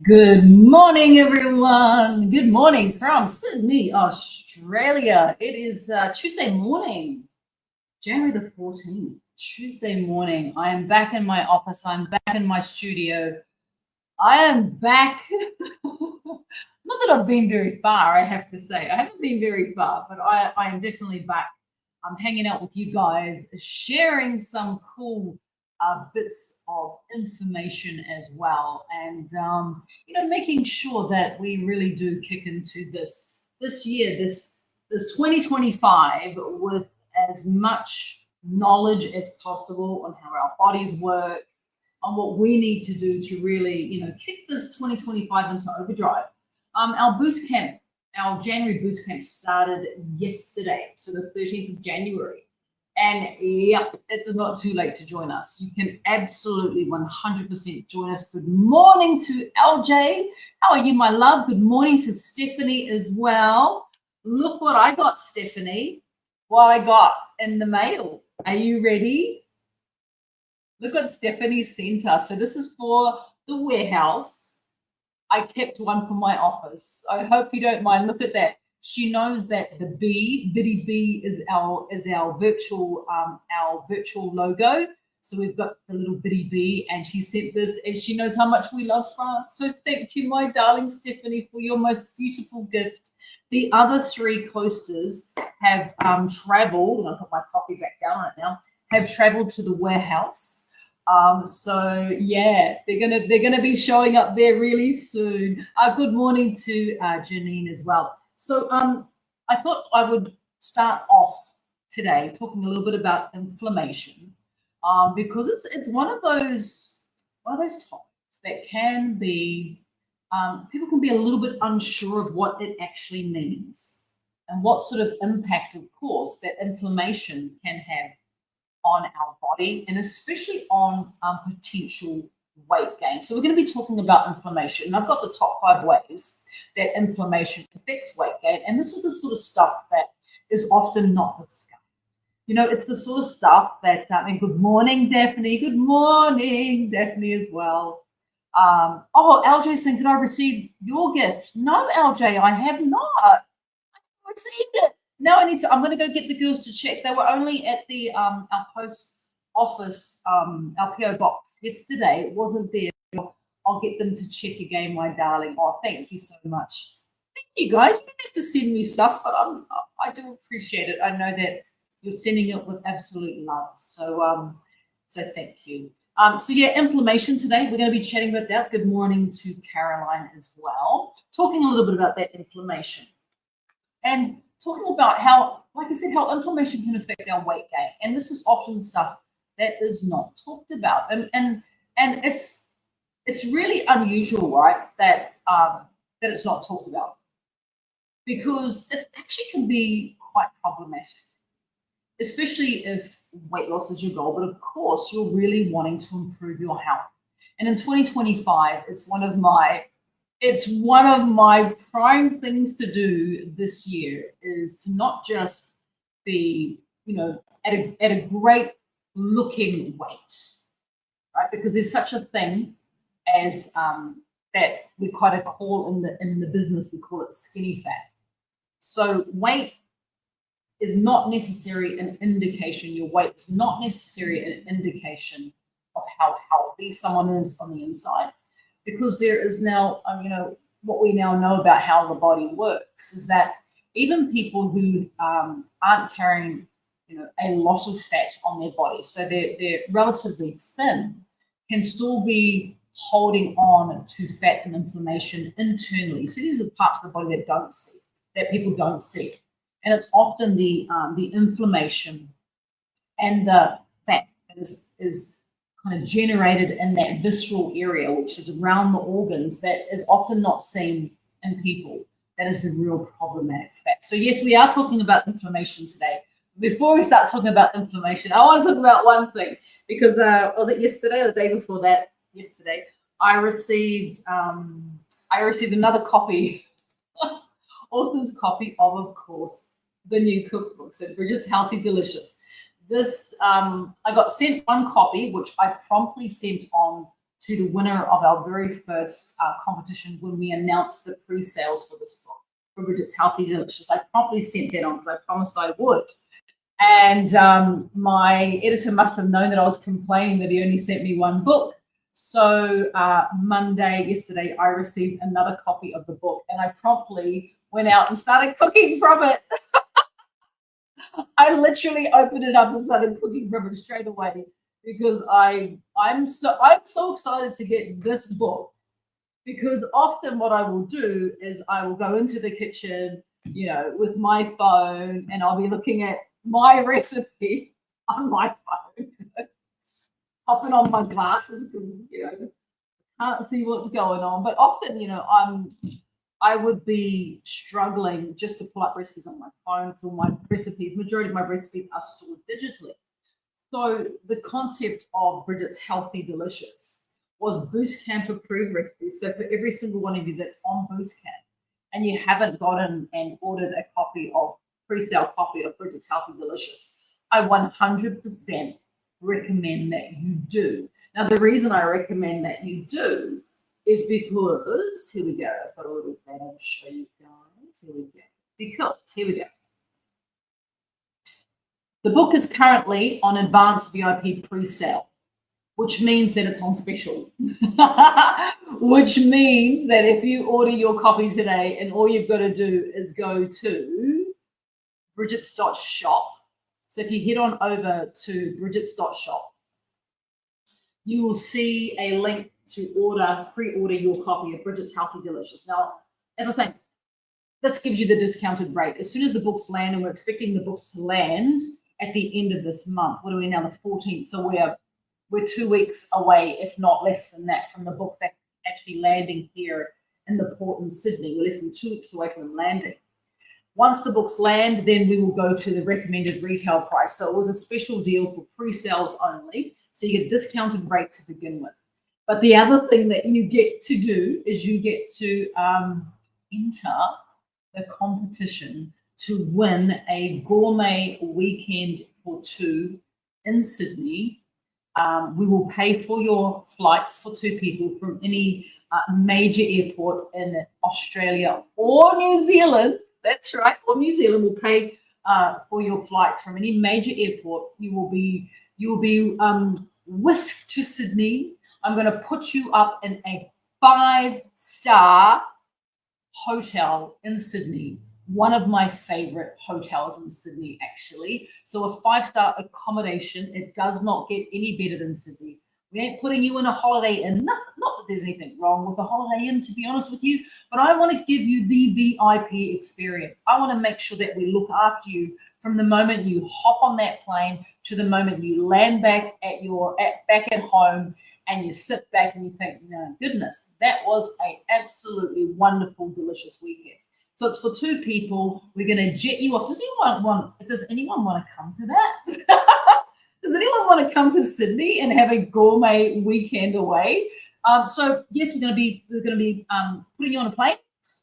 Good morning, everyone. Good morning from Sydney, Australia. It is Tuesday morning, January the 14th. Tuesday morning. I am back in my office. I'm back in my studio. I am back. Not that I've been very far, I have to say. I haven't been very far, but I am definitely back. I'm hanging out with you guys, sharing some cool bits of information as well, and making sure that we really do kick into this year, this 2025, with as much knowledge as possible on how our bodies work, on what we need to do to really, kick this 2025 into overdrive. Our boost camp, our January boost camp started yesterday, so the 13th of January. And yep, it's not too late to join us. You can absolutely 100% join us. Good morning to LJ. How are you, my love? Good morning to Stephanie as well. Look what I got, Stephanie. What I got in the mail. Are you ready? Look what Stephanie sent us. So this is for the warehouse. I kept one for my office. I hope you don't mind. Look at that. She knows that the Biddy B, is our virtual logo. So we've got the little Biddy B, and she sent this, and she knows how much we love France. So thank you, my darling Stephanie, for your most beautiful gift. The other three coasters have traveled. I'll put my coffee back down right now. Have traveled to the warehouse. So yeah, they're gonna be showing up there really soon. Good morning to Janine as well. So I thought I would start off today talking a little bit about inflammation, because it's one of those topics that can be, people can be a little bit unsure of what it actually means and what sort of impact, of course, that inflammation can have on our body, and especially on potential weight gain. So we're going to be talking about inflammation, and I've got the top 5 ways that inflammation affects weight gain, and this is the sort of stuff that is often not discussed. It's the sort of stuff that, and good morning, Daphne. Good morning, Daphne, as well. LJ saying, did I receive your gift? No, LJ, I have not. I received it. No, I'm going to go get the girls to check. They were only at the our post office, our PO box yesterday. It wasn't there. I'll get them to check again, my darling. Oh, thank you so much. Thank you, guys. You don't have to send me stuff, but I do appreciate it. I know that you're sending it with absolute love. So thank you. So yeah, inflammation today. We're going to be chatting about that. Good morning to Caroline as well. Talking a little bit about that inflammation. And talking about how, like I said, how inflammation can affect our weight gain. And this is often stuff that is not talked about. And it's really unusual, right, that it's not talked about, because it actually can be quite problematic, especially if weight loss is your goal. But of course, you're really wanting to improve your health. And in 2025, it's one of my prime things to do this year, is to not just be, at a great looking weight, right? Because there's such a thing as that we kind of call in the business, we call it skinny fat. So weight is not necessarily an indication. Your weight is not necessarily an indication of how healthy someone is on the inside. Because there is now, what we now know about how the body works is that even people who aren't carrying, a lot of fat on their body, so they're relatively thin, can still be holding on to fat and inflammation internally. So these are the parts of the body that people don't see, and it's often the inflammation and the fat that is kind of generated in that visceral area, which is around the organs, that is often not seen in people. That is the real problematic fat. So yes, we are talking about inflammation today. Before we start talking about inflammation, I want to talk about one thing, because was it yesterday or the day before that? Yesterday, I received another copy, author's copy of course, the new cookbook. So Bridget's Healthy Delicious. This I got sent one copy, which I promptly sent on to the winner of our very first competition when we announced the pre-sales for this book, for Bridget's Healthy Delicious. I promptly sent that on because I promised I would. And my editor must have known that I was complaining that he only sent me one book. So yesterday, I received another copy of the book, and I promptly went out and started cooking from it. I literally opened it up and started cooking from it straight away because I'm so excited to get this book, because often what I will do is I will go into the kitchen, with my phone, and I'll be looking at my recipe on my phone, popping on my glasses because can't see what's going on. But often, I would be struggling just to pull up recipes on my phone because all my recipes, majority of my recipes are stored digitally. So the concept of Bridget's Healthy Delicious was Boost Camp approved recipes. So for every single one of you that's on Boost Camp and you haven't gotten and ordered a pre-sale copy of Bridget's Healthy Delicious, I 100% recommend that you do. Now, the reason I recommend that you do is because, here we go, I've got a little banner to show you guys. Here we go. Here we go. The book is currently on advanced VIP pre-sale, which means that it's on special, which means that if you order your copy today and all you've got to do is go to Bridget's.shop. So if you head on over to Bridget's.shop, you will see a link to pre-order your copy of Bridget's Healthy Delicious. Now, as I say, this gives you the discounted rate. As soon as the books land, and we're expecting the books to land at the end of this month. What are we now, the 14th? So we're 2 weeks away, if not less than that, from the books actually landing here in the port in Sydney. We're less than 2 weeks away from them landing. Once the books land, then we will go to the recommended retail price. So it was a special deal for pre-sales only. So you get a discounted rate to begin with. But the other thing that you get to do is you get to enter the competition to win a gourmet weekend for two in Sydney. We will pay for your flights for two people from any major airport in Australia or New Zealand. That's right, or New Zealand will pay for your flights from any major airport. You will be whisked to Sydney. I'm going to put you up in a 5-star hotel in Sydney, one of my favorite hotels in Sydney, actually. So a 5-star accommodation. It does not get any better than Sydney. We ain't putting you in a Holiday Inn. Not that there's anything wrong with a Holiday Inn, to be honest with you, but I want to give you the VIP experience. I want to make sure that we look after you from the moment you hop on that plane to the moment you land back at home, and you sit back and you think, no, goodness, that was an absolutely wonderful, delicious weekend. So it's for two people. We're going to jet you off. Does anyone want to come to that? Does anyone want to come to Sydney and have a gourmet weekend away? So yes, we're going to be putting you on a plane,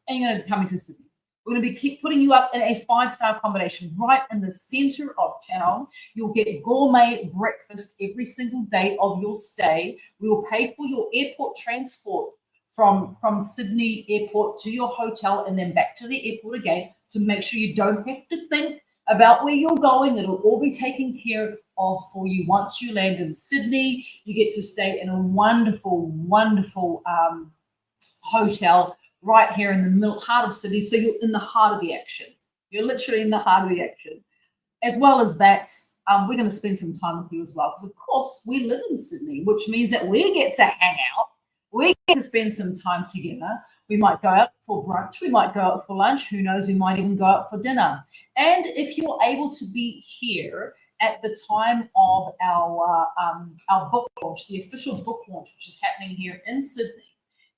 and you're going to be coming to Sydney. We're going to be putting you up in a 5-star accommodation right in the center of town. You'll get gourmet breakfast every single day of your stay. We will pay for your airport transport from Sydney airport to your hotel and then back to the airport again, to make sure you don't have to think about where you're going. It'll all be taken care of for you. Once you land in Sydney, you get to stay in a wonderful, wonderful hotel right here in the heart of Sydney. So you're in the heart of the action. You're literally in the heart of the action. As well as that, we're going to spend some time with you as well, because of course we live in Sydney, which means that we get to hang out. We get to spend some time together. We might go out for brunch. We might go out for lunch. Who knows? We might even go out for dinner. And if you're able to be here at the time of our book launch, the official book launch, which is happening here in Sydney,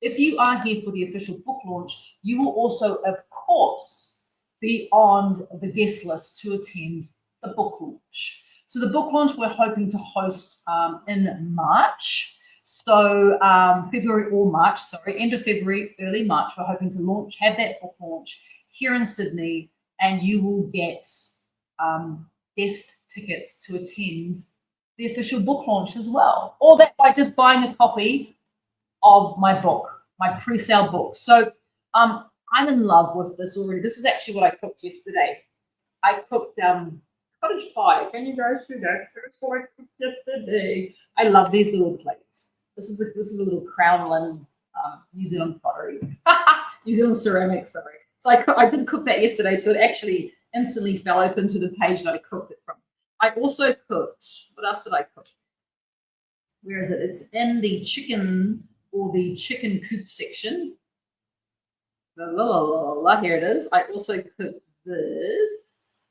if you are here for the official book launch, you will also, of course, be on the guest list to attend the book launch. So the book launch we're hoping to host in March. So February or March, end of February, early March, we're hoping to have that book launch here in Sydney, and you will get guest tickets to attend the official book launch as well. Or that by just buying a copy of my book, my pre-sale book. So I'm in love with this already. This is actually what I cooked yesterday. I cooked cottage pie. Can you guys see that? That's what I cooked yesterday. I love these little plates. This is a little Crownland New Zealand pottery, New Zealand ceramics. Sorry. So I did cook that yesterday, so it actually instantly fell open to the page that I cooked it from. I also cooked. What else did I cook? Where is it? It's in the chicken or the chicken coop section. Here it is. I also cooked this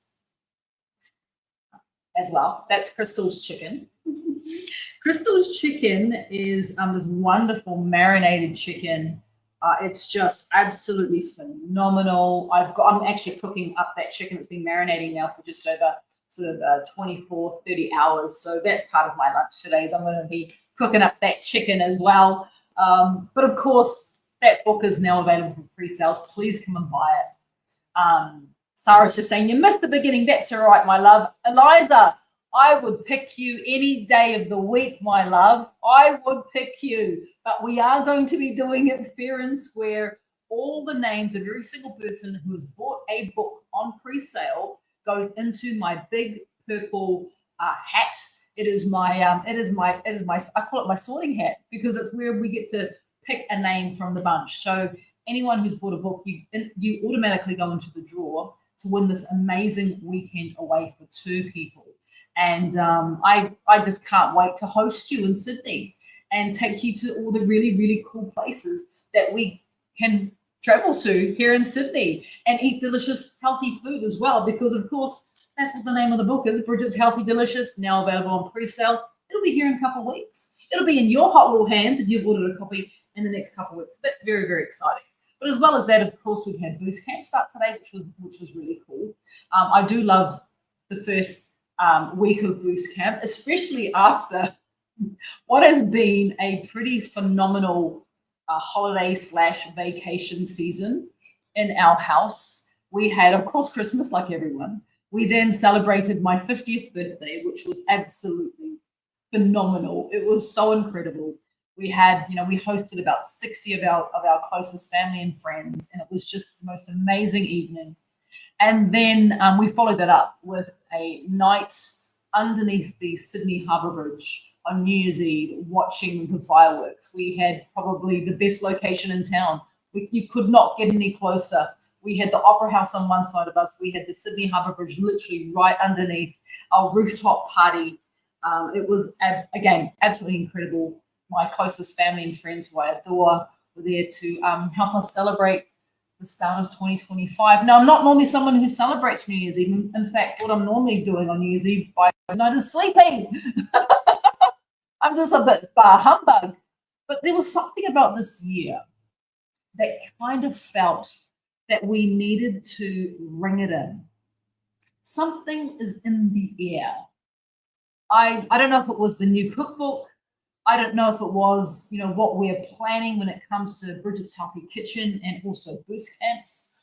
as well. That's Crystal's chicken. Crystal's chicken is this wonderful marinated chicken. It's just absolutely phenomenal. I'm actually cooking up that chicken. It's been marinating now for just over sort of 24, 30 hours. So that's part of my lunch today is I'm going to be cooking up that chicken as well. But of course, that book is now available for pre-sales. Please come and buy it. Sarah's just saying, you missed the beginning. That's all right, my love. Eliza, I would pick you any day of the week, my love. I would pick you. But we are going to be doing it fair and square. All the names of every single person who has bought a book on pre-sale goes into my big purple hat. It is my I call it my sorting hat because it's where we get to pick a name from the bunch. So anyone who's bought a book, you automatically go into the draw to win this amazing weekend away for 2 people. And I just can't wait to host you in Sydney and take you to all the really, really cool places that we can travel to here in Sydney and eat delicious, healthy food as well. Because, of course, that's what the name of the book is, Bridget's Healthy Delicious, now available on pre-sale. It'll be here in a couple of weeks. It'll be in your hot little hands if you've ordered a copy in the next couple of weeks. That's very, very exciting. But as well as that, of course, we've had Boost Camp start today, which was really cool. I do love the first week of Boost Camp, especially after what has been a pretty phenomenal holiday/vacation season in our house. We had, of course, Christmas like everyone. We then celebrated my 50th birthday, which was absolutely phenomenal. It was so incredible. We had, we hosted about 60 of our closest family and friends, and it was just the most amazing evening. And then we followed that up with a night underneath the Sydney Harbour Bridge on New Year's Eve, watching the fireworks. We had probably the best location in town. You could not get any closer. We had the Opera House on one side of us. We had the Sydney Harbour Bridge literally right underneath our rooftop party. It was, again, absolutely incredible. My closest family and friends who I adore were there to help us celebrate the start of 2025. Now, I'm not normally someone who celebrates New Year's Eve. In fact, what I'm normally doing on New Year's Eve by night is sleeping. I'm just a bit bar humbug. But there was something about this year that kind of felt that we needed to ring it in. Something is in the air. I don't know if it was the new cookbook. I don't know if it was, what we're planning when it comes to Bridget's Healthy Kitchen and also Boost Camps.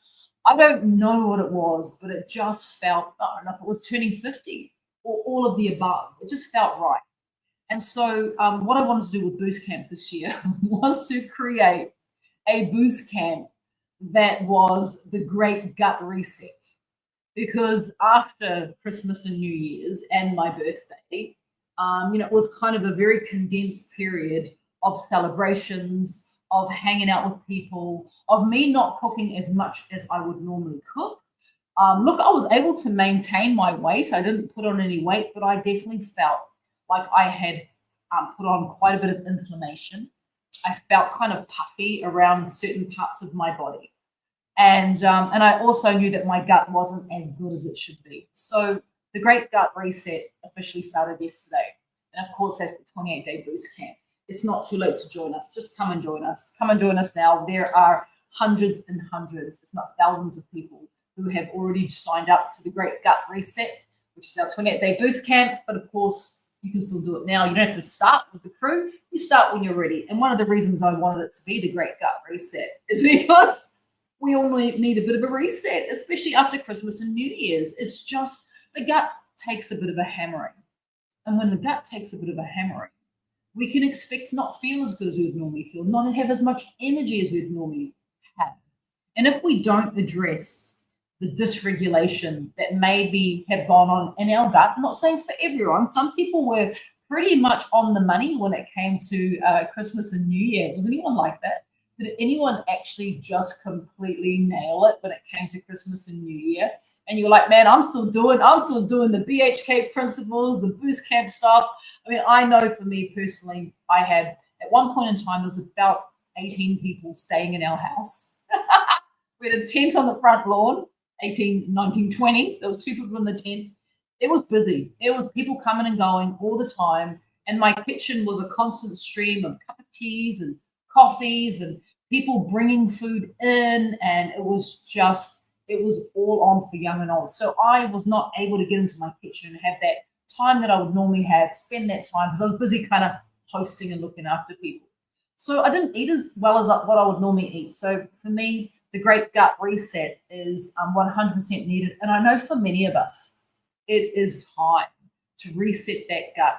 I don't know what it was, but it just felt, I don't know if it was turning 50 or all of the above. It just felt right. And so what I wanted to do with Boost Camp this year was to create a Boost Camp that was the great gut reset. Because after Christmas and New Year's and my birthday, it was kind of a very condensed period of celebrations, of hanging out with people, of me not cooking as much as I would normally cook. Look, I was able to maintain my weight. I didn't put on any weight, but I definitely felt like I had put on quite a bit of inflammation. I felt kind of puffy around certain parts of my body. And I also knew that my gut wasn't as good as it should be. So the Great Gut Reset officially started yesterday. And of course, that's the 28-day Boost Camp. It's not too late to join us. Just come and join us. Come and join us now. There are hundreds and hundreds, if not thousands of people who have already signed up to the Great Gut Reset, which is our 28-day Boost Camp. But of course, you can still do it now. You don't have to start with the crew. You start when you're ready. And one of the reasons I wanted it to be the Great Gut Reset is because we all need a bit of a reset, especially after Christmas and New Year's. It's just the gut takes a bit of a hammering. And when the gut takes a bit of a hammering, we can expect to not feel as good as we would normally feel, not have as much energy as we'd normally have. And if we don't address the dysregulation that maybe have gone on in our gut, I'm not saying for everyone, some people were pretty much on the money when it came to Christmas and New Year. Was anyone like that? Did anyone actually just completely nail it when it came to Christmas and New Year? And you're like, man, I'm still doing the BHK principles, the boost camp stuff. I mean, I know for me personally, I had at one point in time, there was about 18 people staying in our house. We had a tent on the front lawn, 18, 19, 20. There was 2 people in the tent. It was busy. It was people coming and going all the time. And my kitchen was a constant stream of cup of teas and coffees and people bringing food in. And it was all on for young and old. So I was not able to get into my kitchen and have that time that I would normally have, spend that time because I was busy kind of hosting and looking after people. So I didn't eat as well as what I would normally eat. So for me, the great gut reset is 100% needed. And I know for many of us, it is time to reset that gut,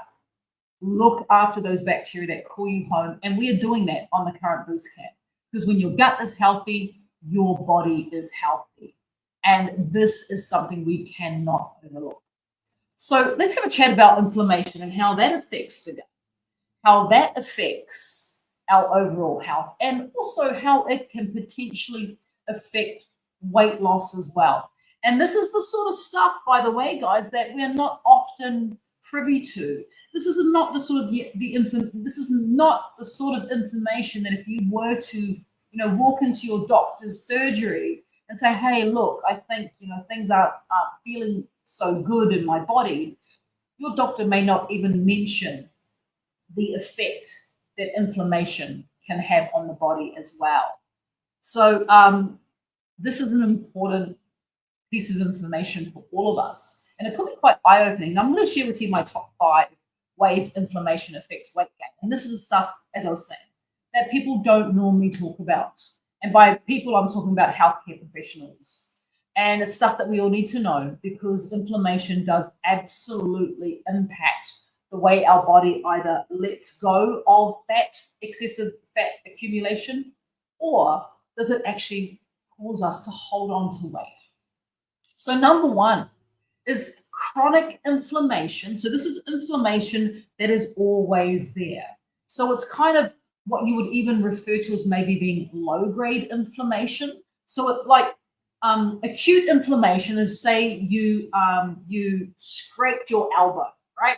look after those bacteria that call you home. And we are doing that on the current boost camp because when your gut is healthy, your body is healthy. And this is something we cannot overlook. So let's have a chat about inflammation and how that affects the gut, how that affects our overall health, and also how it can potentially affect weight loss as well. And this is the sort of stuff, by the way, guys, that we're not often privy to. This is not the sort of this is not the sort of information that if you were to, walk into your doctor's surgery and say, hey, look, I think, things aren't feeling so good in my body, your doctor may not even mention the effect that inflammation can have on the body as well. So this is an important piece of information for all of us. And it could be quite eye-opening. I'm going to share with you my top 5 ways inflammation affects weight gain. And this is the stuff, as I was saying, that people don't normally talk about. And by people, I'm talking about healthcare professionals. And it's stuff that we all need to know because inflammation does absolutely impact the way our body either lets go of excessive fat accumulation, or does it actually cause us to hold on to weight? So number 1 is chronic inflammation. So this is inflammation that is always there. So it's kind of what you would even refer to as maybe being low-grade inflammation. So it like acute inflammation is, say you scraped your elbow, right?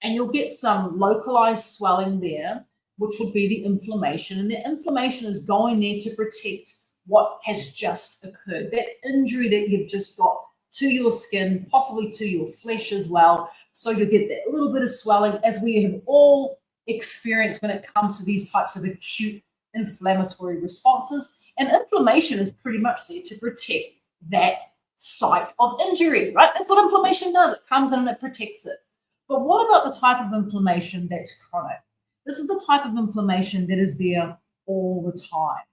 And you'll get some localized swelling there, which would be the inflammation. And the inflammation is going there to protect what has just occurred, that injury that you've just got to your skin, possibly to your flesh as well. So you'll get that little bit of swelling, as we have all experienced when it comes to these types of acute inflammatory responses. And inflammation is pretty much there to protect that site of injury, right? That's what inflammation does. It comes in and it protects it. But what about the type of inflammation that's chronic? This is the type of inflammation that is there all the time.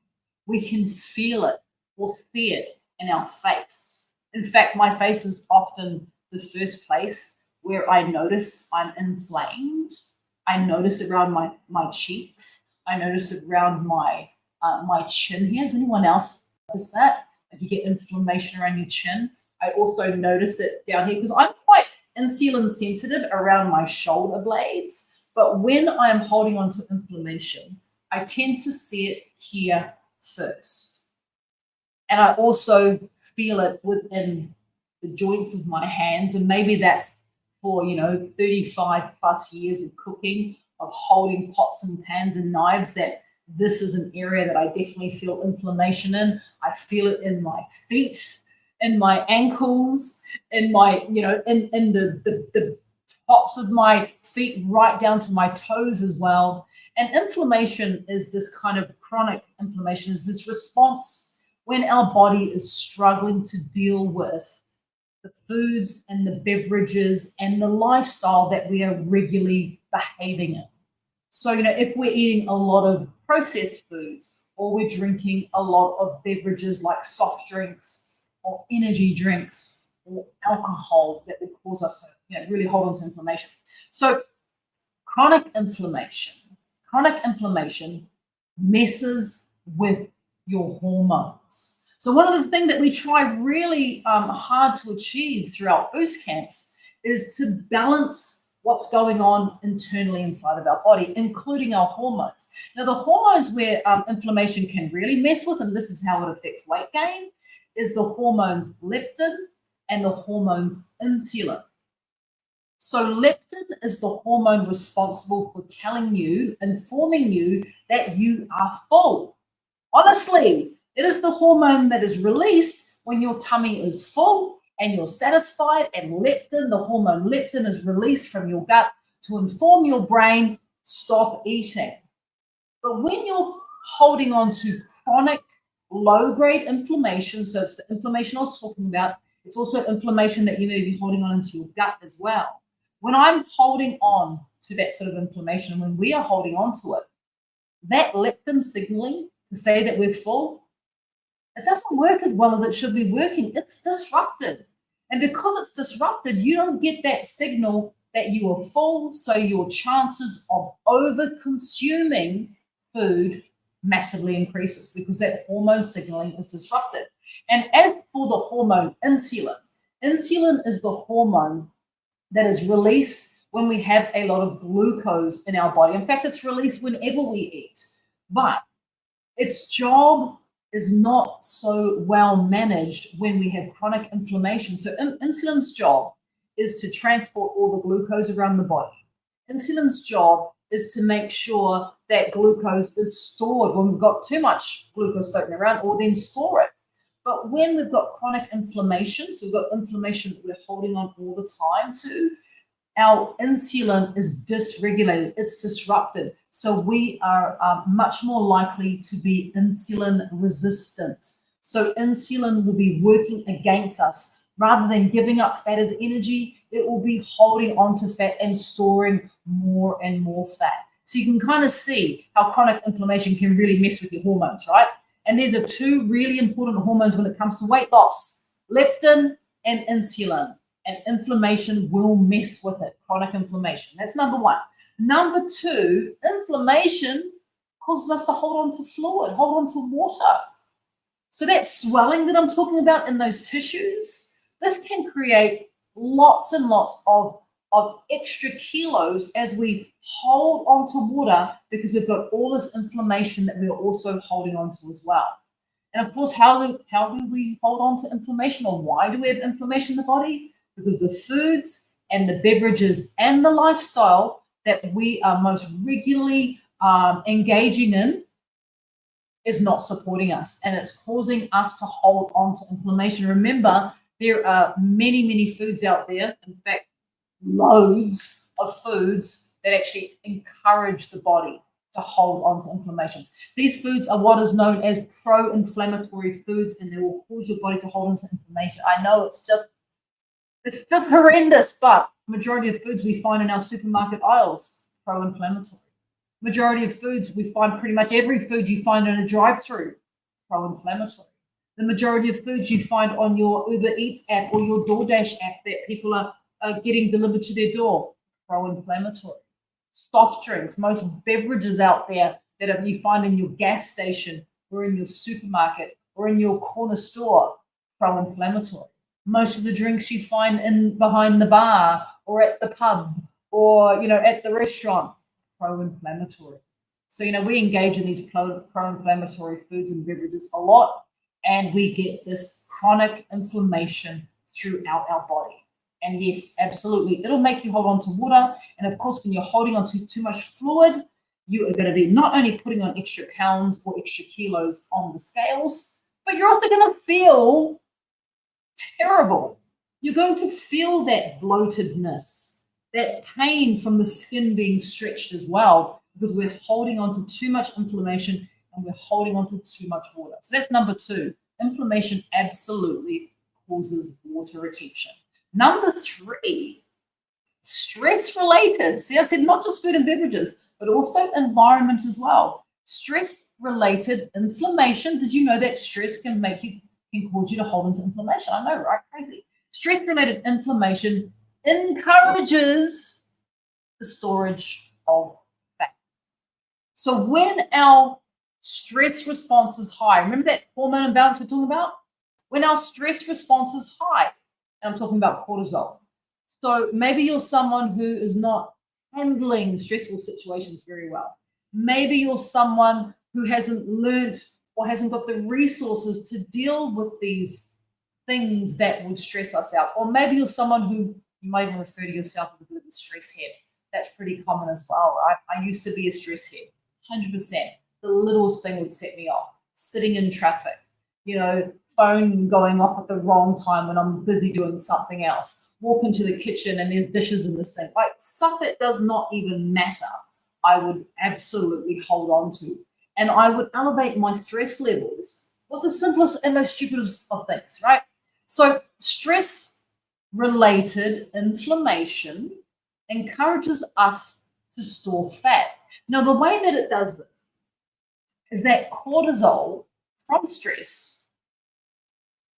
We can feel it or see it in our face. In fact, my face is often the first place where I notice I'm inflamed. I notice it around my cheeks. I notice it around my chin here. Does anyone else notice that? If you get inflammation around your chin, I also notice it down here because I'm quite insulin sensitive around my shoulder blades. But when I'm holding on to inflammation, I tend to see it here first. And I also feel it within the joints of my hands. And maybe that's for, 35 plus years of cooking, of holding pots and pans and knives, that this is an area that I definitely feel inflammation in. I feel it in my feet, in my ankles, in my, in the tops of my feet, right down to my toes as well. And inflammation is this kind of chronic inflammation, is this response when our body is struggling to deal with the foods and the beverages and the lifestyle that we are regularly behaving in. So, if we're eating a lot of processed foods, or we're drinking a lot of beverages like soft drinks or energy drinks or alcohol, that would cause us to really hold on to inflammation. So chronic inflammation chronic inflammation messes with your hormones. So one of the things that we try really hard to achieve throughout boost camps is to balance what's going on internally inside of our body, including our hormones. Now, the hormones where inflammation can really mess with, and this is how it affects weight gain, is the hormones leptin and the hormones insulin. So leptin is the hormone responsible for telling you, informing you that you are full. Honestly, it is the hormone that is released when your tummy is full and you're satisfied, and leptin, the hormone leptin, is released from your gut to inform your brain, stop eating. But when you're holding on to chronic low-grade inflammation, so it's the inflammation I was talking about, it's also inflammation that you may be holding on into your gut as well. When I'm holding on to that sort of inflammation, when we are holding on to it, that leptin signaling to say that we're full, it doesn't work as well as it should be working. It's disrupted. And because it's disrupted, you don't get that signal that you are full, so your chances of over-consuming food massively increases because that hormone signaling is disrupted. And as for the hormone insulin, insulin is the hormone that is released when we have a lot of glucose in our body. In fact, it's released whenever we eat. But its job is not so well managed when we have chronic inflammation. So insulin's job is to transport all the glucose around the body. Insulin's job is to make sure that glucose is stored when we've got too much glucose floating around, or then store it. But when we've got chronic inflammation, so we've got inflammation that we're holding on all the time to, our insulin is dysregulated, it's disrupted. So we are much more likely to be insulin resistant. So insulin will be working against us. Rather than giving up fat as energy, it will be holding on to fat and storing more and more fat. So you can kind of see how chronic inflammation can really mess with your hormones, right? And these are two really important hormones when it comes to weight loss, leptin and insulin. And inflammation will mess with it, chronic inflammation. That's number one. Number two, inflammation causes us to hold on to fluid, hold on to water. So that swelling that I'm talking about in those tissues, this can create lots and lots of extra kilos as we hold on to water because we've got all this inflammation that we're also holding on to as well. And of course, how do we hold on to inflammation, or why do we have inflammation in the body? Because the foods and the beverages and the lifestyle that we are most regularly engaging in is not supporting us, and it's causing us to hold on to inflammation. Remember, there are many, many foods out there, in fact, loads of foods that actually encourage the body to hold on to inflammation. These foods are what is known as pro-inflammatory foods, and they will cause your body to hold on to inflammation. I know it's just horrendous, but majority of foods we find in our supermarket aisles, pro-inflammatory. Majority of foods we find, pretty much every food you find in a drive-through, pro-inflammatory. The majority of foods you find on your Uber Eats app or your DoorDash app that people are getting delivered to their door, pro-inflammatory. Soft drinks, most beverages out there that you find in your gas station or in your supermarket or in your corner store, pro-inflammatory. Most of the drinks you find in behind the bar or at the pub or at the restaurant, pro-inflammatory. So we engage in these pro-inflammatory foods and beverages a lot, and we get this chronic inflammation throughout our body. And yes, absolutely, it'll make you hold on to water. And of course, when you're holding on to too much fluid, you are going to be not only putting on extra pounds or extra kilos on the scales, but you're also going to feel terrible. You're going to feel that bloatedness, that pain from the skin being stretched as well, because we're holding on to too much inflammation and we're holding on to too much water. So that's number two. Inflammation absolutely causes water retention. Number three, stress related. See, I said not just food and beverages, but also environment as well. Stress related inflammation. Did you know that stress can cause you to hold into inflammation? I know, right? Crazy. Stress related inflammation encourages the storage of fat. So when our stress response is high, remember that hormone imbalance we're talking about? When our stress response is high, and I'm talking about cortisol. So maybe you're someone who is not handling stressful situations very well. Maybe you're someone who hasn't learned or hasn't got the resources to deal with these things that would stress us out. Or maybe you're someone who you might even refer to yourself as a bit of a stress head. That's pretty common as well, right? I used to be a stress head, 100%. The littlest thing would set me off. Sitting in traffic, phone going off at the wrong time when I'm busy doing something else. Walk into the kitchen and there's dishes in the sink. Like stuff that does not even matter, I would absolutely hold on to. And I would elevate my stress levels with the simplest and most stupidest of things, right? So stress-related inflammation encourages us to store fat. Now, the way that it does this is that cortisol from stress,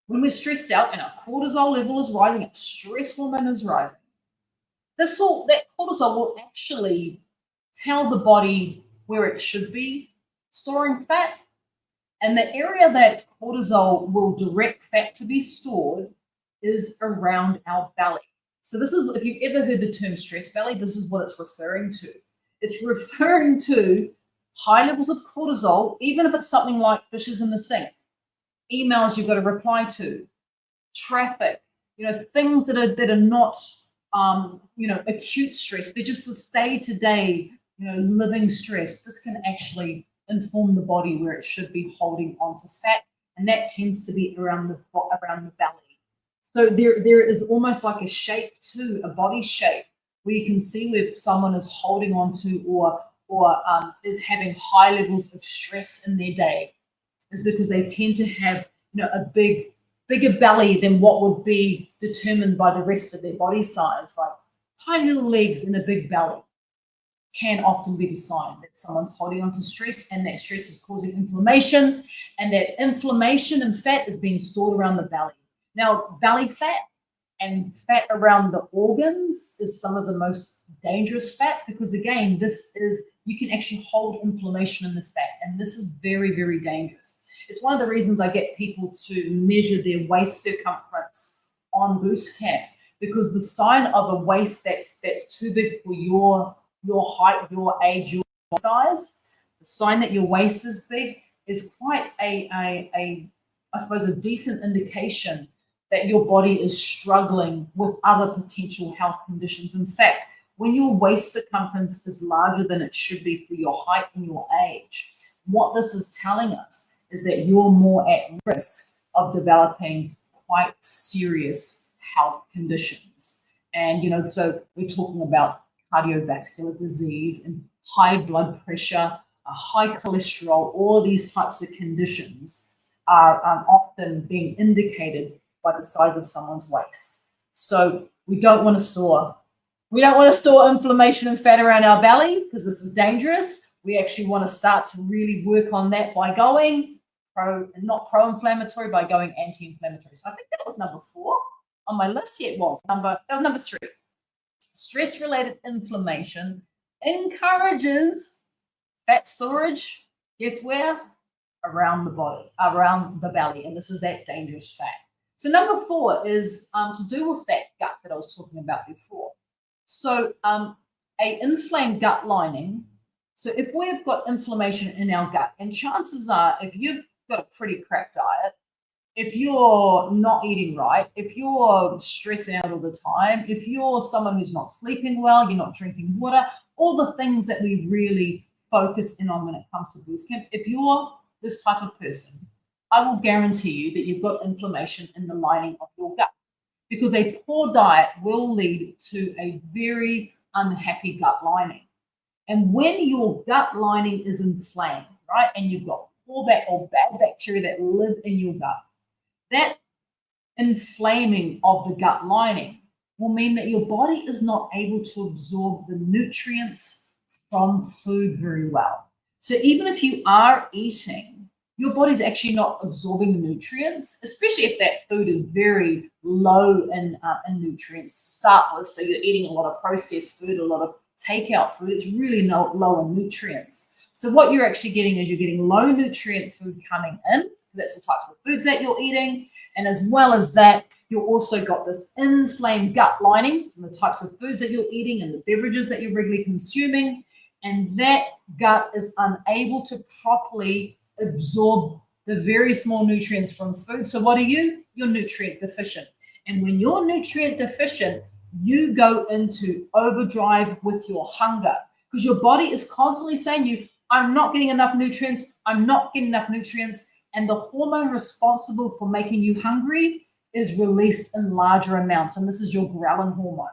when we're stressed out and our cortisol level is rising, our stress hormone is rising, that cortisol will actually tell the body where it should be storing fat. And the area that cortisol will direct fat to be stored is around our belly. So this is, if you've ever heard the term stress belly, this is what it's referring to. It's referring to high levels of cortisol, even if it's something like dishes in the sink, emails you've got to reply to, traffic, things that are not, acute stress. They're just this day-to-day, living stress. This can actually inform the body where it should be holding onto fat, and that tends to be around the belly. So there is almost like a shape too, a body shape, where you can see where someone is holding on to or is having high levels of stress in their day, is because they tend to have a bigger belly than what would be determined by the rest of their body size. Like tiny little legs and a big belly can often be the sign that someone's holding on to stress, and that stress is causing inflammation, and that inflammation and fat is being stored around the belly. Now, belly fat and fat around the organs is some of the most dangerous fat, because again, you can actually hold inflammation in this fat, and this is very, very dangerous. It's one of the reasons I get people to measure their waist circumference on Boost Camp, because the sign of a waist that's too big for your height, your age, your size, the sign that your waist is big is quite I suppose a decent indication that your body is struggling with other potential health conditions. In fact, when your waist circumference is larger than it should be for your height and your age, what this is telling us is that you're more at risk of developing quite serious health conditions. And, so we're talking about cardiovascular disease and high blood pressure, high cholesterol. All of these types of conditions are often being indicated by the size of someone's waist. So we don't want to store inflammation and fat around our belly, because this is dangerous. We actually want to start to really work on that by going not pro-inflammatory, by going anti-inflammatory. So I think that was number 4 on my list. Yeah, it was. That was number 3. Stress-related inflammation encourages fat storage. Guess where? Around the body, around the belly. And this is that dangerous fat. So number 4 is to do with that gut that I was talking about before. So a inflamed gut lining. So if we've got inflammation in our gut, and chances are, if you've got a pretty crap diet, if you're not eating right, if you're stressing out all the time, if you're someone who's not sleeping well, you're not drinking water, all the things that we really focus in on when it comes to Boost Camp, if you're this type of person, I will guarantee you that you've got inflammation in the lining of your gut, because a poor diet will lead to a very unhappy gut lining. And when your gut lining is inflamed, right, and you've got poor or bad bacteria that live in your gut, that inflaming of the gut lining will mean that your body is not able to absorb the nutrients from food very well. So even if you are eating, your body's actually not absorbing the nutrients, especially if that food is very low in nutrients to start with. So you're eating a lot of processed food, a lot of takeout food. It's really low in nutrients. So what you're actually getting is you're getting low nutrient food coming in. That's the types of foods that you're eating. And as well as that, you've also got this inflamed gut lining from the types of foods that you're eating and the beverages that you're regularly consuming. And that gut is unable to properly absorb the very small nutrients from food. So what are you? You're nutrient deficient. And when you're nutrient deficient, you go into overdrive with your hunger because your body is constantly saying you, I'm not getting enough nutrients. I'm not getting enough nutrients. And the hormone responsible for making you hungry is released in larger amounts. And this is your ghrelin hormone.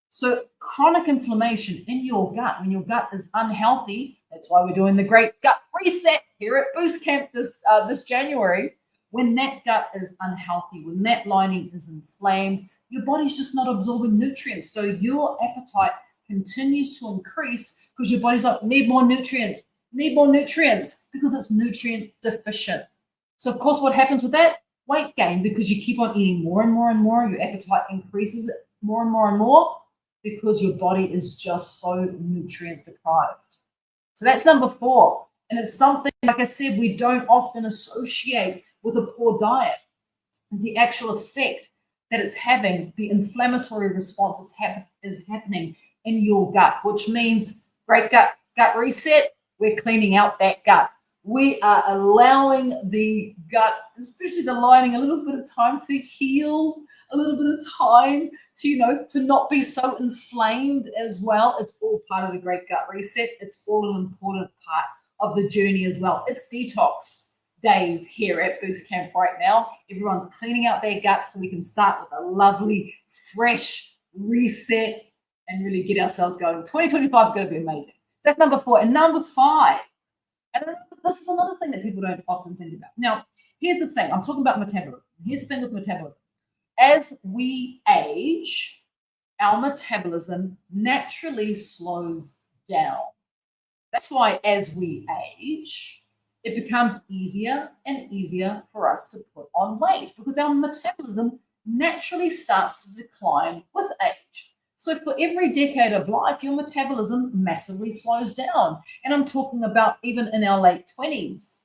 So chronic inflammation in your gut, when your gut is unhealthy, that's why we're doing the great gut reset here at Boost Camp this January. When that gut is unhealthy, when that lining is inflamed, your body's just not absorbing nutrients. So your appetite continues to increase because your body's like, need more nutrients, because it's nutrient deficient. So of course, what happens with that? Weight gain, because you keep on eating more and more and more. Your appetite increases more and more and more because your body is just so nutrient deprived. So that's number 4. And it's something, like I said, we don't often associate with a poor diet. Is the actual effect that it's having, the inflammatory response is happening in your gut, which means great gut reset. We're cleaning out that gut. We are allowing the gut, especially the lining, a little bit of time to heal, a little bit of time to, to not be so inflamed as well. It's all part of the great gut reset. It's all an important part of the journey as well. It's detox days here at Boost Camp right now. Everyone's cleaning out their gut so we can start with a lovely, fresh reset and really get ourselves going. 2025 is going to be amazing. That's number 4. And number 5, and this is another thing that people don't often think about. Now, here's the thing. I'm talking about metabolism. Here's the thing with metabolism. As we age, our metabolism naturally slows down. That's why as we age, it becomes easier and easier for us to put on weight because our metabolism naturally starts to decline with age. So for every decade of life, your metabolism massively slows down. And I'm talking about even in our late 20s.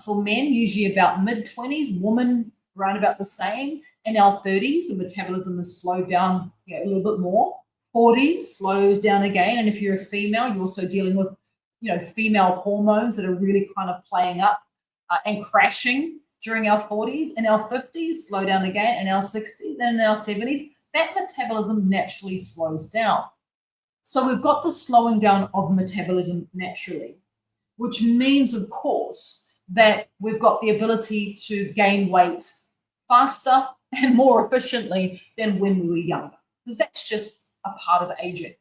For men, usually about mid-20s, women around about the same. In our 30s, the metabolism is slowed down a little bit more. 40s slows down again. And if you're a female, you're also dealing with female hormones that are really kind of playing up and crashing during our 40s. In our 50s, slow down again. In our 60s and in our 70s, that metabolism naturally slows down. So we've got the slowing down of metabolism naturally, which means, of course, that we've got the ability to gain weight faster and more efficiently than when we were younger, because that's just a part of aging.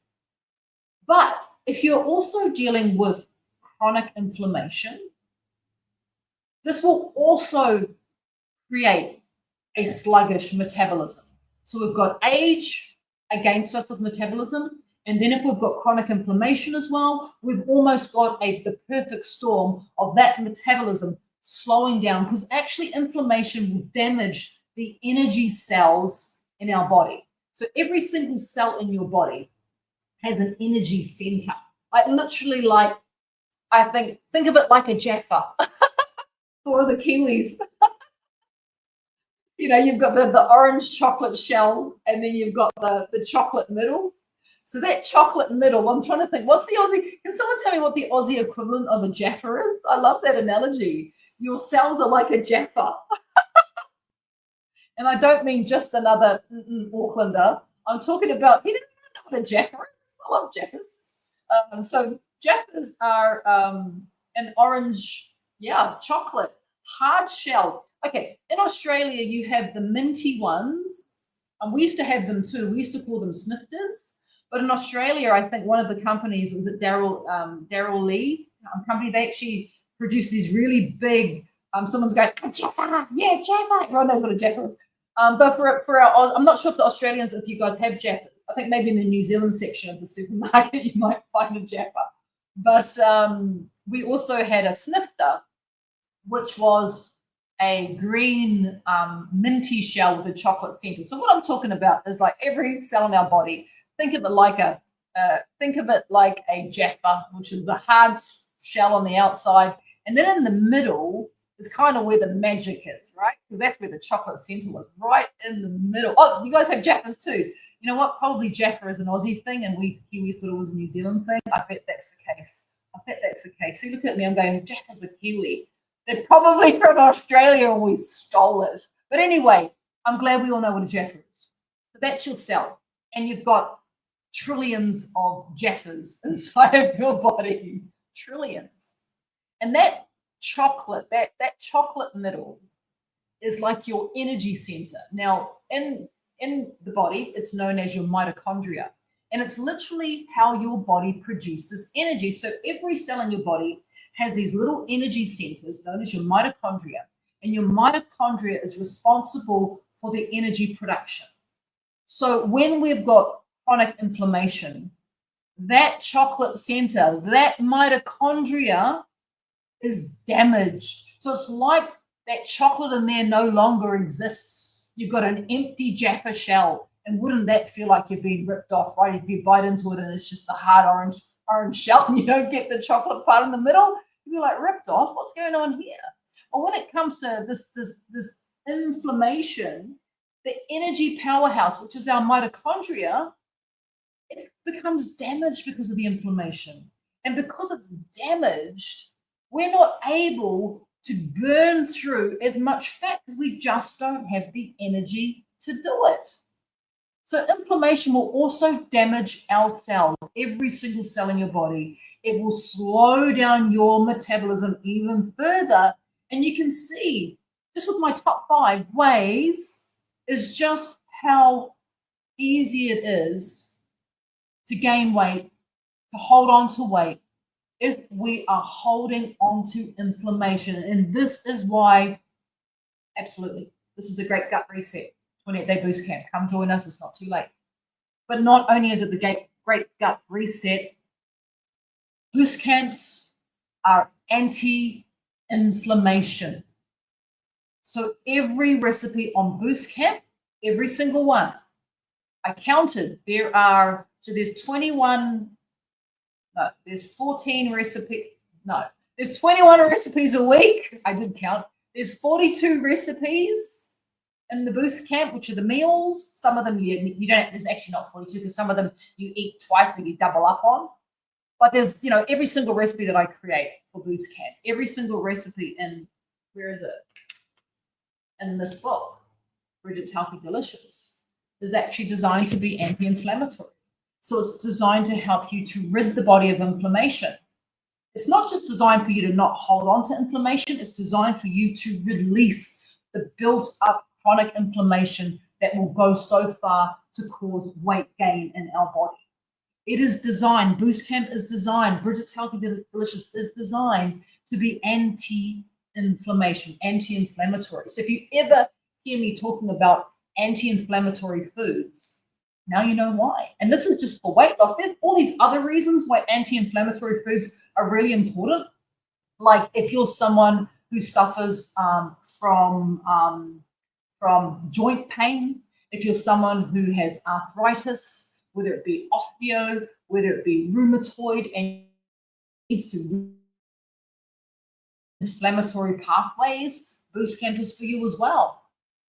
But if you're also dealing with chronic inflammation, this will also create a sluggish metabolism. So we've got age against us with metabolism. And then if we've got chronic inflammation as well, we've almost got the perfect storm of that metabolism slowing down, because actually inflammation will damage the energy cells in our body. So every single cell in your body has an energy center. Think of it like a Jaffa for the Kiwis. You've got the orange chocolate shell, and then you've got the chocolate middle. So that chocolate middle, I'm trying to think, what's the Aussie? Can someone tell me what the Aussie equivalent of a Jaffa is? I love that analogy. Your cells are like a Jaffa. And I don't mean just another Aucklander. I'm talking about, you don't know what a Jaffa is? I love Jaffas. So Jaffas are an orange, chocolate, hard shell. Okay, in Australia, you have the minty ones. And we used to have them too. We used to call them snifters. But in Australia, I think one of the companies, was it Daryl Lee company, they actually produce these really big, someone's going, Jaffa, yeah, Jaffa. Everyone knows what a Jaffa is. But for our, I'm not sure if the Australians, if you guys have Jaffas. I think maybe in the New Zealand section of the supermarket, you might find a Jaffa. But we also had a snifter, which was a green minty shell with a chocolate center. So what I'm talking about is like every cell in our body. Think of it like a Jaffa, which is the hard shell on the outside. And then in the middle is kind of where the magic is, right? Because that's where the chocolate center was, right in the middle. Oh, you guys have Jaffas too. You know what? Probably Jaffa is an Aussie thing and we Kiwis thought it was a New Zealand thing. I bet that's the case. I bet that's the case. See, look at me. I'm going, Jaffa's a Kiwi. They're probably from Australia and we stole it. But anyway, I'm glad we all know what a Jaffa is. So that's your cell. And you've got trillions of Jaffas inside of your body. Trillions. And that chocolate, that chocolate middle is like your energy center. Now, in the body, it's known as your mitochondria. And it's literally how your body produces energy. So every cell in your body has these little energy centers known as your mitochondria. And your mitochondria is responsible for the energy production. So when we've got chronic inflammation, that chocolate center, that mitochondria is damaged. So it's like that chocolate in there no longer exists. You've got an empty Jaffa shell. And wouldn't that feel like you've been ripped off, right? If you bite into it and it's just the hard orange shell and you don't get the chocolate part in the middle, you'd be like, ripped off? What's going on here? Well, when it comes to this inflammation, the energy powerhouse, which is our mitochondria, it becomes damaged because of the inflammation. And because it's damaged, we're not able to burn through as much fat because we just don't have the energy to do it. So inflammation will also damage our cells, every single cell in your body. It will slow down your metabolism even further. And you can see, just with my top 5 ways, is just how easy it is to gain weight, to hold on to weight, if we are holding on to inflammation. And this is why, absolutely, this is the Great Gut Reset 28-day boost camp. Come join us, it's not too late. But not only is it the Great Gut Reset, boost camps are anti-inflammation. So every recipe on boost camp, every single one, I counted, there's 21, no, there's 14 recipes, no, there's 21 recipes a week. I did count. There's 42 recipes in the boost camp, which are the meals. Some of them you don't, there's actually not 42 because some of them you eat twice and you double up on. But there's, every single recipe that I create for boost camp, every single recipe in, where is it? In this book, Bridget's Healthy Delicious, is actually designed to be anti-inflammatory. So it's designed to help you to rid the body of inflammation. It's not just designed for you to not hold on to inflammation, it's designed for you to release the built up chronic inflammation that will go so far to cause weight gain in our body. It is designed, Boost Camp is designed, Bridget's Healthy Delicious is designed to be anti-inflammation, anti-inflammatory. So if you ever hear me talking about anti-inflammatory foods, now you know why. And this is just for weight loss. There's all these other reasons why anti-inflammatory foods are really important. Like if you're someone who suffers from joint pain, if you're someone who has arthritis, whether it be osteo, whether it be rheumatoid, and needs to inflammatory pathways, Boost Camp is for you as well.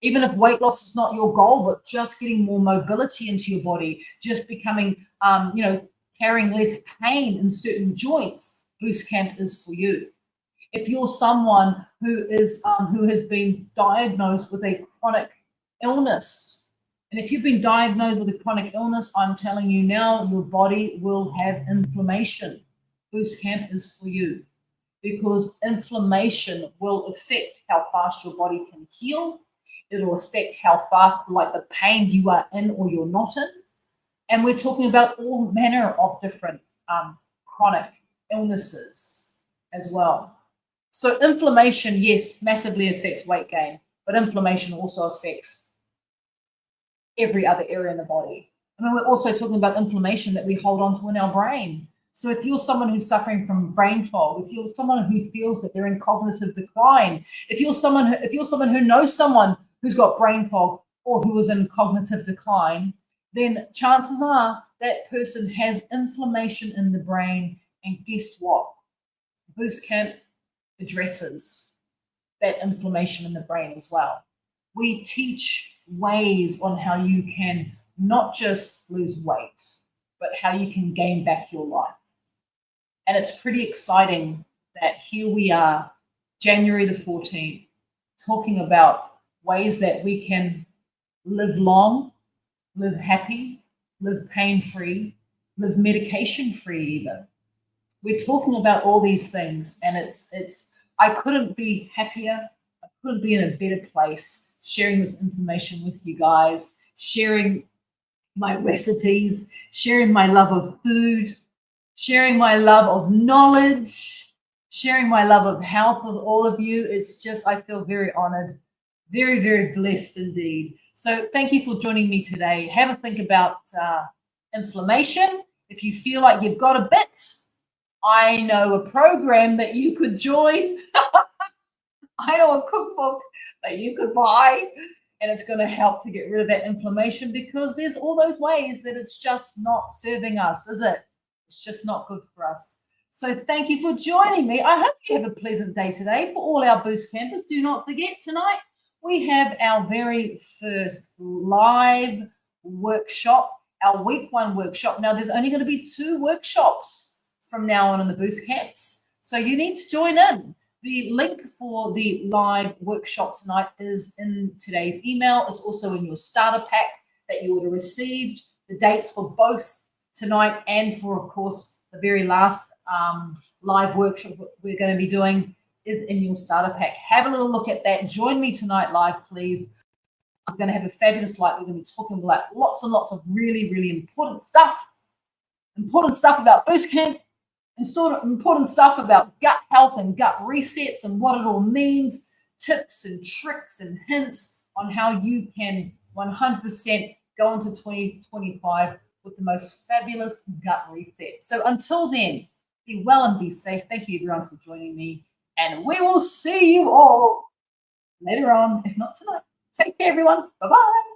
Even if weight loss is not your goal, but just getting more mobility into your body, just becoming, carrying less pain in certain joints, Boost Camp is for you. If you're someone who has been diagnosed with a chronic illness, and if you've been diagnosed with a chronic illness, I'm telling you now, your body will have inflammation. Boost Camp is for you because inflammation will affect how fast your body can heal. It'll affect how fast, like the pain you are in or you're not in. And we're talking about all manner of different chronic illnesses as well. So inflammation, yes, massively affects weight gain, but inflammation also affects every other area in the body. I mean, we're also talking about inflammation that we hold on to in our brain. So if you're someone who's suffering from brain fog, if you're someone who feels that they're in cognitive decline, if you're someone who knows someone who's got brain fog or who is in cognitive decline, then chances are that person has inflammation in the brain. And guess what? Boost Camp addresses that inflammation in the brain as well. We teach ways on how you can not just lose weight, but how you can gain back your life. And it's pretty exciting that here we are, January the 14th, talking about ways that we can live long, live happy, live pain-free, live medication-free even. We're talking about all these things, and it's I couldn't be happier. I couldn't be in a better place sharing this information with you guys, sharing my recipes, sharing my love of food, sharing my love of knowledge, sharing my love of health with all of you. It's just, I feel very honored, very, very blessed indeed. So thank you for joining me today. Have a think about inflammation. If you feel like you've got a bit, I know a program that you could join. I know a cookbook that you could buy, and it's going to help to get rid of that inflammation, because there's all those ways that it's just not serving us, is it? It's just not good for us. So thank you for joining me. I hope you have a pleasant day today. For all our Boost campers, do not forget, tonight we have our very first live workshop, our week 1 workshop. Now, there's only going to be 2 workshops from now on in the Boost camps, so you need to join in. The link for the live workshop tonight is in today's email. It's also in your starter pack that you would have received. The dates for both tonight and for, of course, the very last live workshop we're going to be doing is in your starter pack. Have a little look at that. Join me tonight live, please. I'm going to have a fabulous night. We're going to be talking about lots and lots of really, really important stuff about Boost Camp, and important stuff about gut health and gut resets and what it all means, tips and tricks and hints on how you can 100% go into 2025 with the most fabulous gut reset. So until then, be well and be safe. Thank you everyone for joining me, and we will see you all later on, if not tonight. Take care, everyone. Bye-bye.